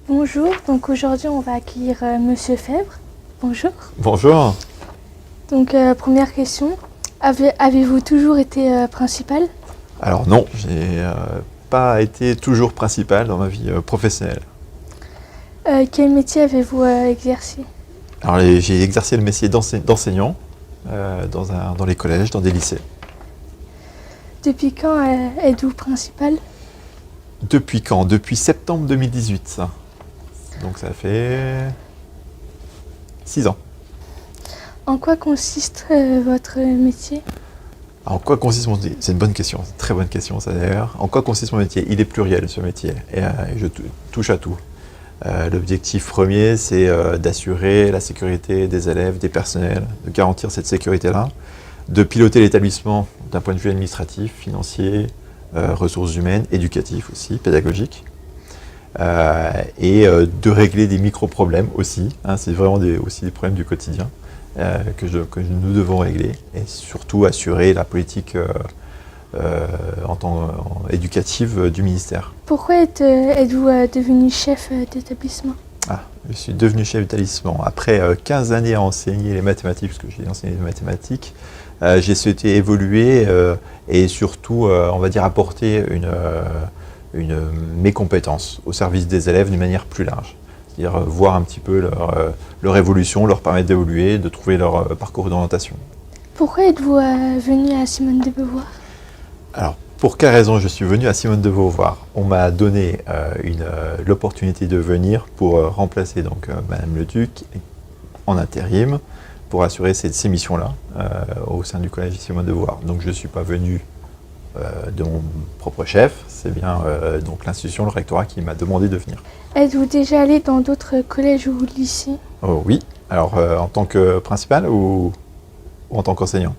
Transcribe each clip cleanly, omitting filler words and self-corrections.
Bonjour, donc aujourd'hui on va accueillir Monsieur Febvre. Bonjour. Bonjour. Donc première question, avez-vous toujours été principal? Alors non, j'ai pas été toujours principal dans ma vie professionnelle. Quel métier avez-vous exercé? Alors j'ai exercé le métier d'enseignant dans les collèges, dans des lycées. Depuis quand êtes-vous principal? Depuis quand? Depuis septembre 2018. Ça. Donc ça fait 6 ans. En quoi consiste votre métier? En quoi consiste mon métier? C'est une bonne question, c'est une très bonne question ça d'ailleurs. En quoi consiste mon métier? Il est pluriel ce métier et je touche à tout. L'objectif premier, c'est d'assurer la sécurité des élèves, des personnels, de garantir cette sécurité-là, de piloter l'établissement d'un point de vue administratif, financier, ressources humaines, éducatif aussi, pédagogique, et de régler des micro-problèmes aussi. C'est vraiment aussi des problèmes du quotidien que nous devons régler, et surtout assurer la politique éducative du ministère. Pourquoi êtes-vous devenu chef d'établissement? Je suis devenu chef d'établissement. Après 15 années à enseigner les mathématiques, parce que j'ai enseigné les mathématiques, j'ai souhaité évoluer et surtout, on va dire, apporter mes compétences au service des élèves d'une manière plus large. C'est-à-dire voir un petit peu leur évolution, leur permettre d'évoluer, de trouver leur parcours d'orientation. Pourquoi êtes-vous venu à Simone de Beauvoir? Alors, pour quelle raison je suis venu à Simone de Beauvoir? On m'a donné l'opportunité de venir pour remplacer donc Madame Leduc en intérim pour assurer ces missions-là au sein du collège Simone de Beauvoir. Donc je ne suis pas venu de mon propre chef, c'est bien donc l'institution, le rectorat qui m'a demandé de venir. Êtes-vous déjà allé dans d'autres collèges ou lycées? Oh, oui, alors en tant que principal ou en tant qu'enseignant?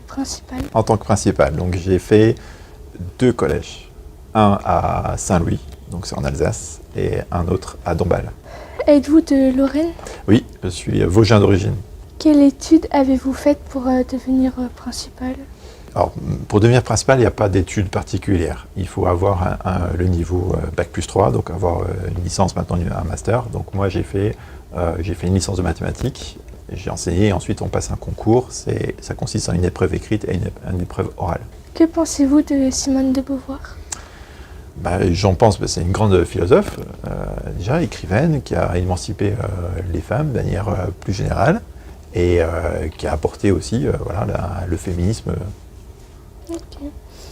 Principal. En tant que principal, donc j'ai fait 2 collèges. Un à Saint-Louis, donc c'est en Alsace, et un autre à Dombasle. Êtes-vous de Lorraine? Oui, je suis vosgien d'origine. Quelle étude avez-vous faite pour devenir principal? Alors, pour devenir principal, il n'y a pas d'études particulières. Il faut avoir le niveau Bac+3, donc avoir une licence, maintenant un master. Donc moi, j'ai fait une licence de mathématiques, j'ai enseigné, et ensuite on passe un concours. Ça consiste en une épreuve écrite et une épreuve orale. Que pensez-vous de Simone de Beauvoir? J'en pense, c'est une grande philosophe, déjà écrivaine, qui a émancipé les femmes de manière plus générale, et qui a apporté aussi le féminisme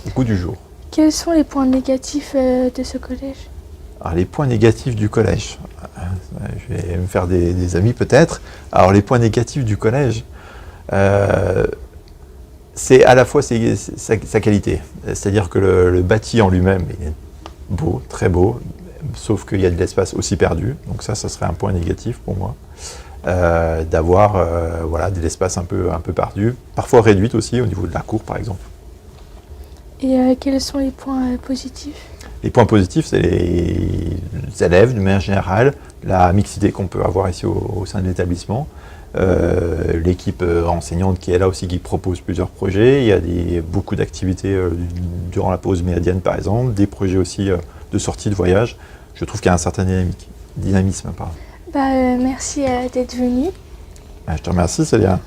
au goût du jour. Quels sont les points négatifs de ce collège? Alors, les points négatifs du collège, je vais me faire des amis peut-être. Alors les points négatifs du collège, c'est à la fois sa qualité, c'est-à-dire que le bâti en lui-même est beau, très beau, sauf qu'il y a de l'espace aussi perdu, donc ça serait un point négatif pour moi, d'avoir de l'espace un peu perdu, parfois réduite aussi au niveau de la cour par exemple. Et quels sont les points positifs? Les points positifs, c'est les élèves, d'une manière générale, la mixité qu'on peut avoir ici au sein de l'établissement, l'équipe enseignante qui est là aussi, qui propose plusieurs projets. Il y a beaucoup d'activités durant la pause méridienne, par exemple, des projets aussi de sortie de voyage. Je trouve qu'il y a un certain dynamisme. Merci d'être venu. Je te remercie, Célia.